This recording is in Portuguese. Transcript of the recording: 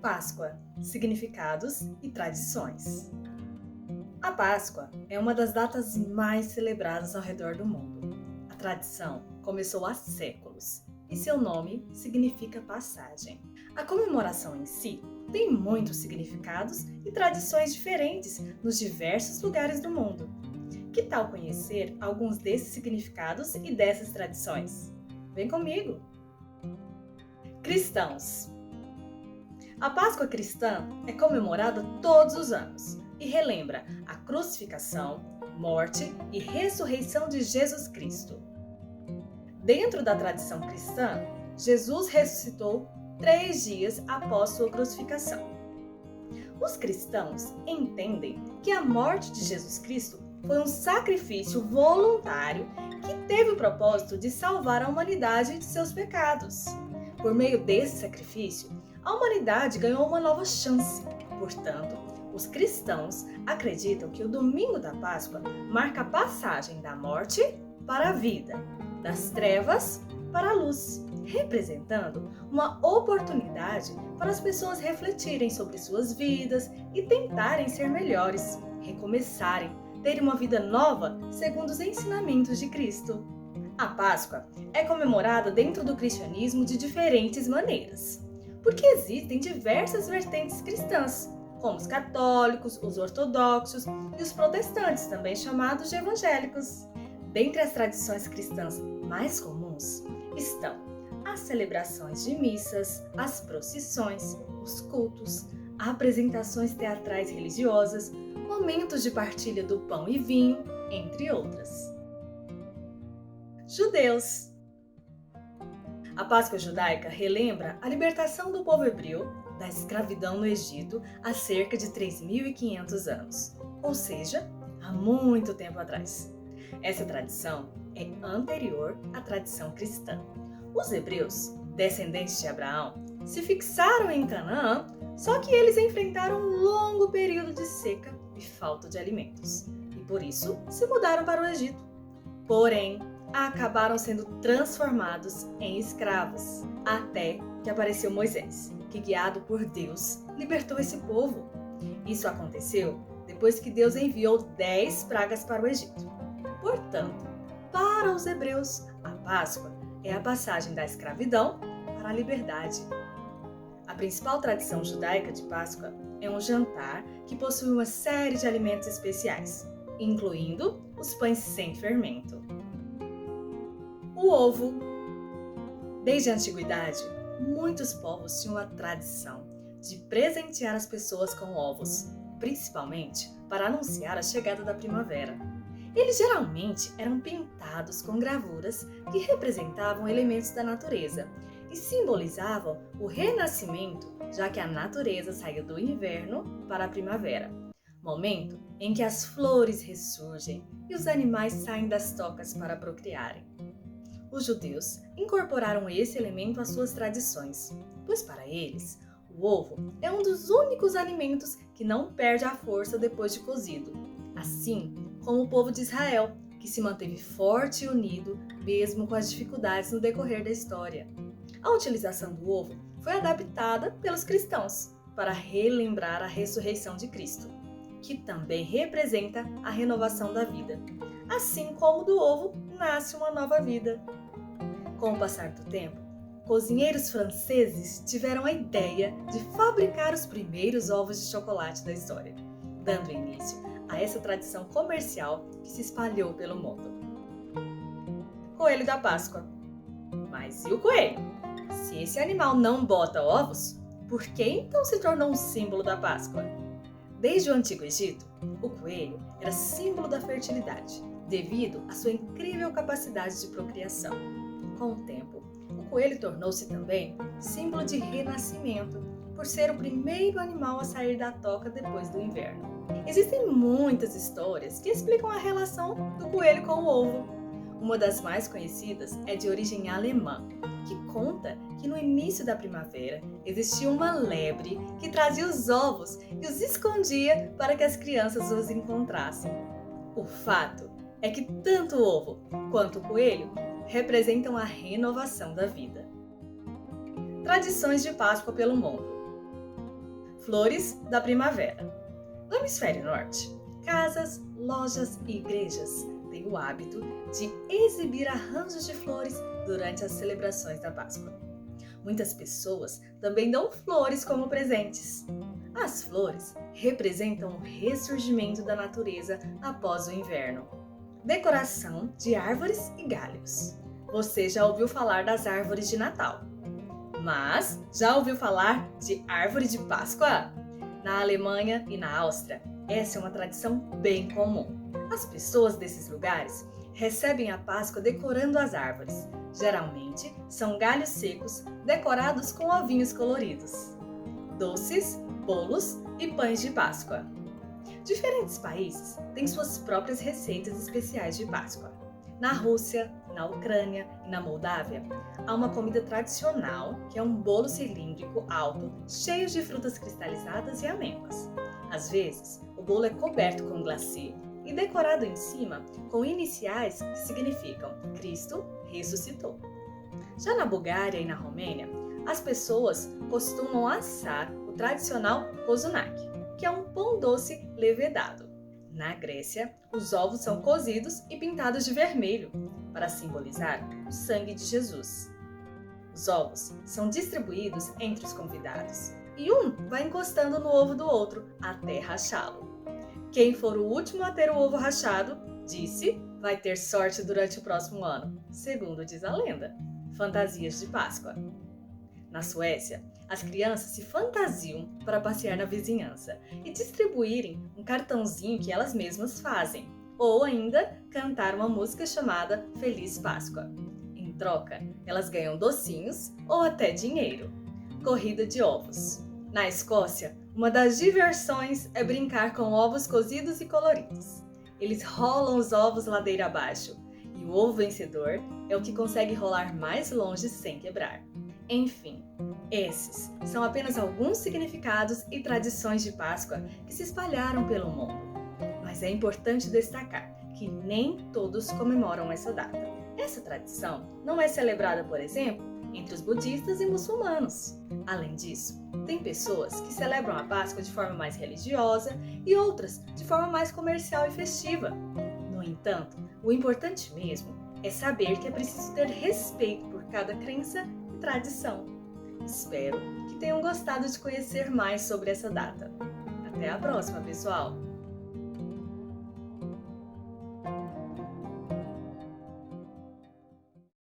Páscoa, significados e tradições. A Páscoa é uma das datas mais celebradas ao redor do mundo. A tradição começou há séculos e seu nome significa passagem. A comemoração em si tem muitos significados e tradições diferentes nos diversos lugares do mundo. Que tal conhecer alguns desses significados e dessas tradições? Vem comigo! Cristãos. A Páscoa cristã é comemorada todos os anos e relembra a crucificação, morte e ressurreição de Jesus Cristo. Dentro da tradição cristã, Jesus ressuscitou 3 dias após sua crucificação. Os cristãos entendem que a morte de Jesus Cristo foi um sacrifício voluntário que teve o propósito de salvar a humanidade de seus pecados. Por meio desse sacrifício, a humanidade ganhou uma nova chance. Portanto, os cristãos acreditam que o domingo da Páscoa marca a passagem da morte para a vida, das trevas para a luz, representando uma oportunidade para as pessoas refletirem sobre suas vidas e tentarem ser melhores, recomeçarem, terem uma vida nova segundo os ensinamentos de Cristo. A Páscoa é comemorada dentro do cristianismo de diferentes maneiras, porque existem diversas vertentes cristãs, como os católicos, os ortodoxos e os protestantes, também chamados de evangélicos. Dentre as tradições cristãs mais comuns estão as celebrações de missas, as procissões, os cultos, apresentações teatrais religiosas, momentos de partilha do pão e vinho, entre outras. Judeus. A Páscoa judaica relembra a libertação do povo hebreu da escravidão no Egito há cerca de 3.500 anos, ou seja, há muito tempo atrás. Essa tradição é anterior à tradição cristã. Os hebreus, descendentes de Abraão, se fixaram em Canaã, só que eles enfrentaram um longo período de seca e falta de alimentos, e por isso se mudaram para o Egito. Porém, acabaram sendo transformados em escravos, até que apareceu Moisés, que, guiado por Deus, libertou esse povo. Isso aconteceu depois que Deus enviou 10 pragas para o Egito. Portanto, para os hebreus, a Páscoa é a passagem da escravidão para a liberdade. A principal tradição judaica de Páscoa é um jantar que possui uma série de alimentos especiais, incluindo os pães sem fermento. O ovo. Desde a antiguidade, muitos povos tinham a tradição de presentear as pessoas com ovos, principalmente para anunciar a chegada da primavera. Eles geralmente eram pintados com gravuras que representavam elementos da natureza e simbolizavam o renascimento, já que a natureza saiu do inverno para a primavera, momento em que as flores ressurgem e os animais saem das tocas para procriarem. Os judeus incorporaram esse elemento às suas tradições, pois para eles, o ovo é um dos únicos alimentos que não perde a força depois de cozido, assim como o povo de Israel, que se manteve forte e unido mesmo com as dificuldades no decorrer da história. A utilização do ovo foi adaptada pelos cristãos para relembrar a ressurreição de Cristo, que também representa a renovação da vida. Assim como do ovo nasce uma nova vida. Com o passar do tempo, cozinheiros franceses tiveram a ideia de fabricar os primeiros ovos de chocolate da história, dando início a essa tradição comercial que se espalhou pelo mundo. Coelho da Páscoa. Mas e o coelho? Se esse animal não bota ovos, por que então se tornou um símbolo da Páscoa? Desde o Antigo Egito, o coelho era símbolo da fertilidade, devido à sua incrível capacidade de procriação. Com o tempo, o coelho tornou-se também símbolo de renascimento, por ser o primeiro animal a sair da toca depois do inverno. Existem muitas histórias que explicam a relação do coelho com o ovo. Uma das mais conhecidas é de origem alemã, que conta que no início da primavera existia uma lebre que trazia os ovos e os escondia para que as crianças os encontrassem. O fato é que tanto o ovo quanto o coelho representam a renovação da vida. Tradições de Páscoa pelo mundo. flores da primavera. No hemisfério norte, casas, lojas e igrejas têm o hábito de exibir arranjos de flores durante as celebrações da Páscoa. Muitas pessoas também dão flores como presentes. As flores representam o ressurgimento da natureza após o inverno. Decoração de árvores e galhos. Você já ouviu falar das árvores de Natal? Mas já ouviu falar de árvore de Páscoa? Na Alemanha e na Áustria, essa é uma tradição bem comum. As pessoas desses lugares recebem a Páscoa decorando as árvores. Geralmente são galhos secos decorados com ovinhos coloridos. Doces, bolos e pães de Páscoa. Diferentes países têm suas próprias receitas especiais de Páscoa. Na Rússia, na Ucrânia e na Moldávia, há uma comida tradicional que é um bolo cilíndrico alto, cheio de frutas cristalizadas e amêndoas. Às vezes, o bolo é coberto com glacê e decorado em cima com iniciais que significam Cristo ressuscitou. Já na Bulgária e na Romênia, as pessoas costumam assar o tradicional kozunak, que é um pão doce levedado. Na Grécia, os ovos são cozidos e pintados de vermelho, para simbolizar o sangue de Jesus. Os ovos são distribuídos entre os convidados, e um vai encostando no ovo do outro até rachá-lo. Quem for o último a ter o ovo rachado, disse, vai ter sorte durante o próximo ano, segundo diz a lenda. Fantasias de Páscoa. Na Suécia, as crianças se fantasiam para passear na vizinhança e distribuírem um cartãozinho que elas mesmas fazem, ou ainda cantar uma música chamada Feliz Páscoa. Em troca, elas ganham docinhos ou até dinheiro. Corrida de ovos. Na Escócia, uma das diversões é brincar com ovos cozidos e coloridos. Eles rolam os ovos ladeira abaixo e o ovo vencedor é o que consegue rolar mais longe sem quebrar. Enfim, esses são apenas alguns significados e tradições de Páscoa que se espalharam pelo mundo. Mas é importante destacar que nem todos comemoram essa data. Essa tradição não é celebrada, por exemplo, entre os budistas e muçulmanos. Além disso, tem pessoas que celebram a Páscoa de forma mais religiosa e outras de forma mais comercial e festiva. No entanto, o importante mesmo é saber que é preciso ter respeito por cada crença e tradição. Espero que tenham gostado de conhecer mais sobre essa data. Até a próxima, pessoal!